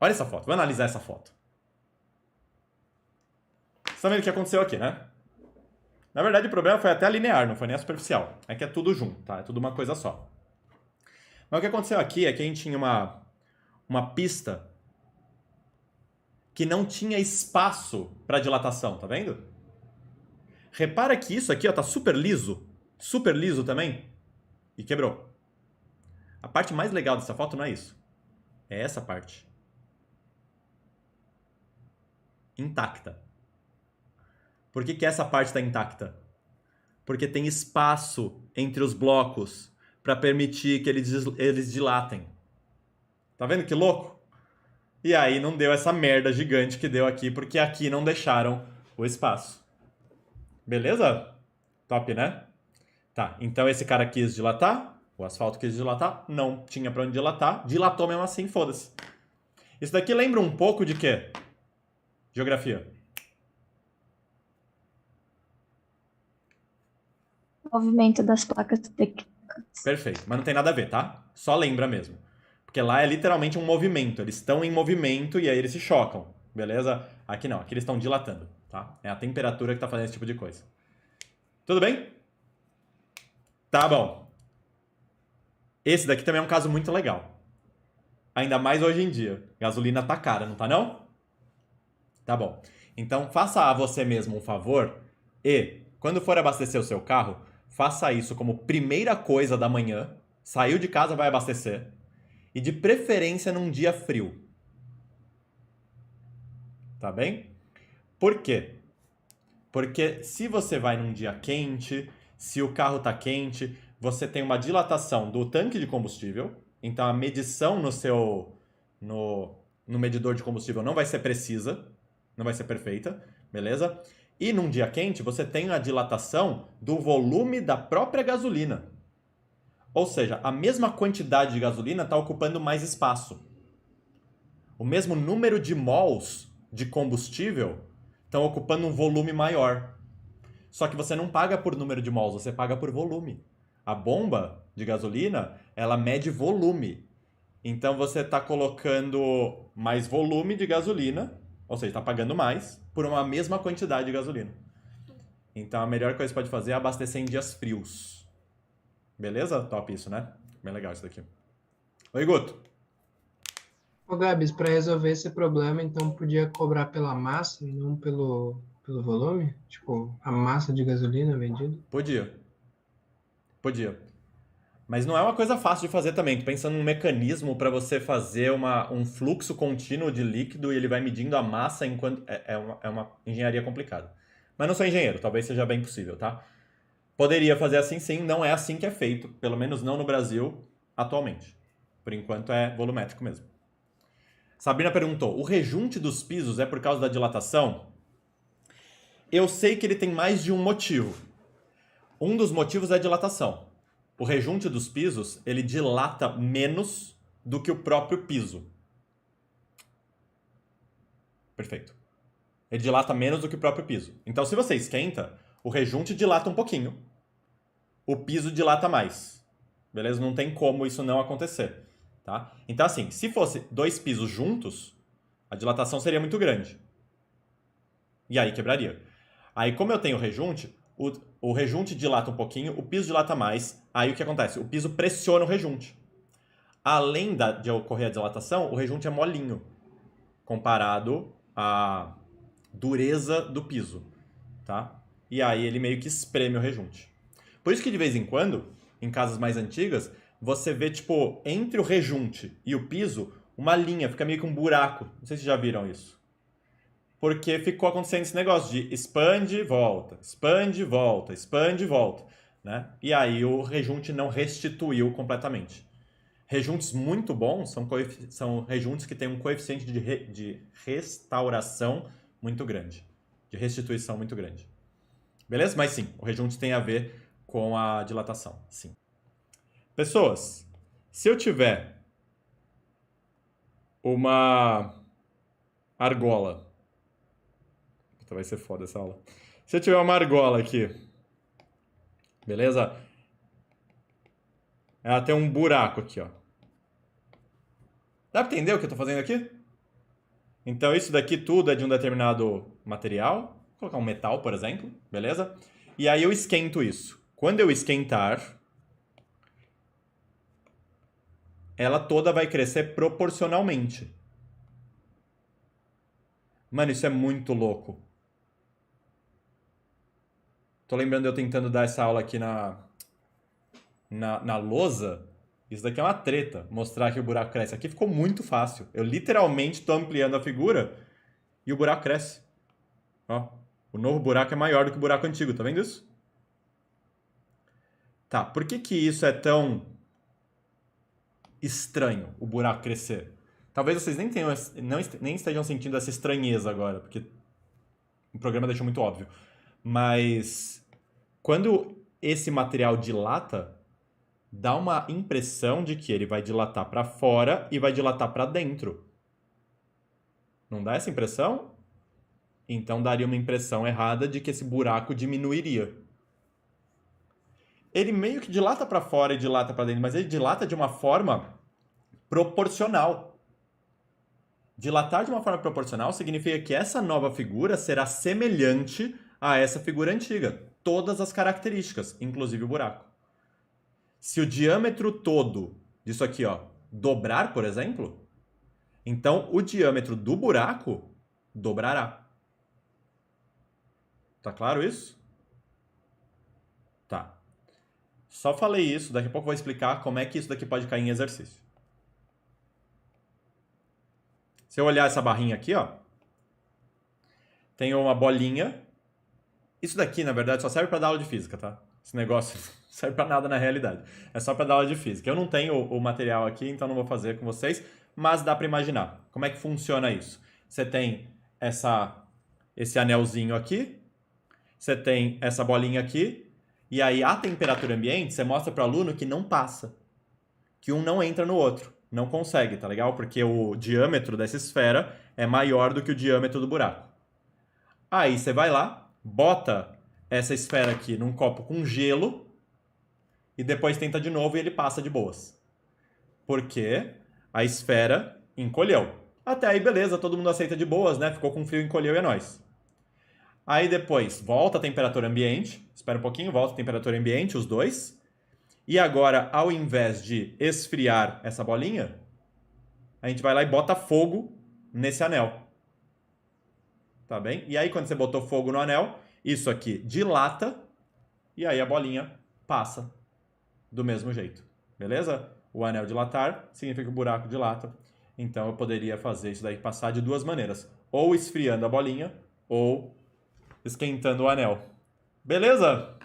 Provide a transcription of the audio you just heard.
Olha essa foto, vamos analisar essa foto. Vocês estão vendo o que aconteceu aqui, né? Na verdade, o problema foi até a linear, não foi nem a superficial. É que é tudo junto, tá? É tudo uma coisa só. Mas o que aconteceu aqui é que a gente tinha uma pista que não tinha espaço para dilatação, tá vendo? Repara que isso aqui ó, tá super liso também, e quebrou. A parte mais legal dessa foto não é isso, é essa parte. Intacta. Por que essa parte está intacta? Porque tem espaço entre os blocos para permitir que eles dilatem. Tá vendo que louco? E aí não deu essa merda gigante que deu aqui, porque aqui não deixaram o espaço. Beleza? Top, né? Tá, então esse cara quis dilatar, o asfalto quis dilatar, não tinha pra onde dilatar, dilatou mesmo assim, foda-se. Isso daqui lembra um pouco de quê? Geografia. Movimento das placas tectônicas. Perfeito, mas não tem nada a ver, tá? Só lembra mesmo. Porque lá é literalmente um movimento, eles estão em movimento e aí eles se chocam, beleza? Aqui não, aqui eles estão dilatando, tá? É a temperatura que tá fazendo esse tipo de coisa. Tudo bem? Tá bom. Esse daqui também é um caso muito legal. Ainda mais hoje em dia. Gasolina tá cara, não tá não? Tá bom. Então faça a você mesmo um favor e, quando for abastecer o seu carro, faça isso como primeira coisa da manhã. Saiu de casa, vai abastecer. E de preferência num dia frio. Tá bem? Por quê? Porque se você vai num dia quente, se o carro tá quente, você tem uma dilatação do tanque de combustível. Então a medição no medidor de combustível não vai ser precisa, não vai ser perfeita, beleza? E num dia quente, você tem a dilatação do volume da própria gasolina. Ou seja, a mesma quantidade de gasolina está ocupando mais espaço. O mesmo número de mols de combustível estão ocupando um volume maior. Só que você não paga por número de mols, você paga por volume. A bomba de gasolina, ela mede volume. Então você está colocando mais volume de gasolina, ou seja, está pagando mais por uma mesma quantidade de gasolina. Então a melhor coisa que você pode fazer é abastecer em dias frios. Beleza? Top isso, né? Bem legal isso daqui. Oi, Guto. Ô, Gabs, para resolver esse problema, então podia cobrar pela massa e não pelo volume? Tipo, a massa de gasolina vendida? Podia. Podia. Mas não é uma coisa fácil de fazer também. Tô pensando num mecanismo para você fazer um fluxo contínuo de líquido e ele vai medindo a massa enquanto. É uma engenharia complicada. Mas não sou engenheiro, talvez seja bem possível, tá? Poderia fazer assim sim, não é assim que é feito, pelo menos não no Brasil atualmente. Por enquanto é volumétrico mesmo. Sabrina perguntou: o rejunte dos pisos é por causa da dilatação? Eu sei que ele tem mais de um motivo. Um dos motivos é a dilatação. O rejunte dos pisos, ele dilata menos do que o próprio piso. Perfeito. Ele dilata menos do que o próprio piso. Então, se você esquenta, o rejunte dilata um pouquinho, o piso dilata mais. Beleza? Não tem como isso não acontecer. Tá? Então, assim, se fosse dois pisos juntos, a dilatação seria muito grande. E aí quebraria. Aí, como eu tenho rejunte, o rejunte dilata um pouquinho, o piso dilata mais. Aí o que acontece? O piso pressiona o rejunte. Além de ocorrer a dilatação, o rejunte é molinho comparado à dureza do piso, tá? E aí ele meio que espreme o rejunte. Por isso que de vez em quando, em casas mais antigas, você vê, tipo, entre o rejunte e o piso, uma linha, fica meio que um buraco. Não sei se já viram isso. Porque ficou acontecendo esse negócio de expande, volta, expande, volta, expande, volta, né? E aí o rejunte não restituiu completamente. Rejuntes muito bons são rejuntes que têm um coeficiente de restauração muito grande, de restituição muito grande. Beleza? Mas sim, o rejunte tem a ver com a dilatação, sim. Pessoas, se eu tiver uma argola, puta, vai ser foda essa aula. Se eu tiver uma argola aqui, beleza? Ela tem um buraco aqui, ó. Dá pra entender o que eu tô fazendo aqui? Então isso daqui tudo é de um determinado material. Vou colocar um metal, por exemplo, beleza? E aí eu esquento isso. Quando eu esquentar, ela toda vai crescer proporcionalmente. Mano, isso é muito louco. Tô lembrando de eu tentando dar essa aula aqui na lousa. Isso daqui é uma treta, mostrar que o buraco cresce. Aqui ficou muito fácil. Eu literalmente tô ampliando a figura e o buraco cresce. Ó, o novo buraco é maior do que o buraco antigo, tá vendo isso? Tá, por que que isso é tão estranho, o buraco crescer? Talvez vocês nem tenham, nem estejam sentindo essa estranheza agora, porque o programa deixou muito óbvio. Mas quando esse material dilata, dá uma impressão de que ele vai dilatar para fora e vai dilatar para dentro. Não dá essa impressão? Então daria uma impressão errada de que esse buraco diminuiria. Ele meio que dilata para fora e dilata para dentro, mas ele dilata de uma forma proporcional. Dilatar de uma forma proporcional significa que essa nova figura será semelhante a essa figura antiga. Todas as características, inclusive o buraco. Se o diâmetro todo disso aqui, ó, dobrar, por exemplo, então o diâmetro do buraco dobrará. Tá claro isso? Tá. Só falei isso, daqui a pouco eu vou explicar como é que isso daqui pode cair em exercício. Se eu olhar essa barrinha aqui, ó, tem uma bolinha. Isso daqui, na verdade, só serve para dar aula de física, tá? Esse negócio não serve para nada na realidade. É só para dar aula de física. Eu não tenho o material aqui, então não vou fazer com vocês, mas dá para imaginar. Como é que funciona isso? Você tem esse anelzinho aqui, você tem essa bolinha aqui, e aí a temperatura ambiente, você mostra para o aluno que não passa. Que um não entra no outro. Não consegue, tá legal? Porque o diâmetro dessa esfera é maior do que o diâmetro do buraco. Aí você vai lá, bota essa esfera aqui num copo com gelo e depois tenta de novo e ele passa de boas. Porque a esfera encolheu. Até aí, beleza, todo mundo aceita de boas, né? Ficou com frio, encolheu e é nóis. Aí depois volta a temperatura ambiente, espera um pouquinho, volta a temperatura ambiente, os dois. E agora, ao invés de esfriar essa bolinha, a gente vai lá e bota fogo nesse anel. Tá bem? E aí, quando você botou fogo no anel, isso aqui dilata e aí a bolinha passa do mesmo jeito. Beleza? O anel dilatar significa que o buraco dilata. Então, eu poderia fazer isso daí passar de duas maneiras. Ou esfriando a bolinha, ou esquentando o anel. Beleza?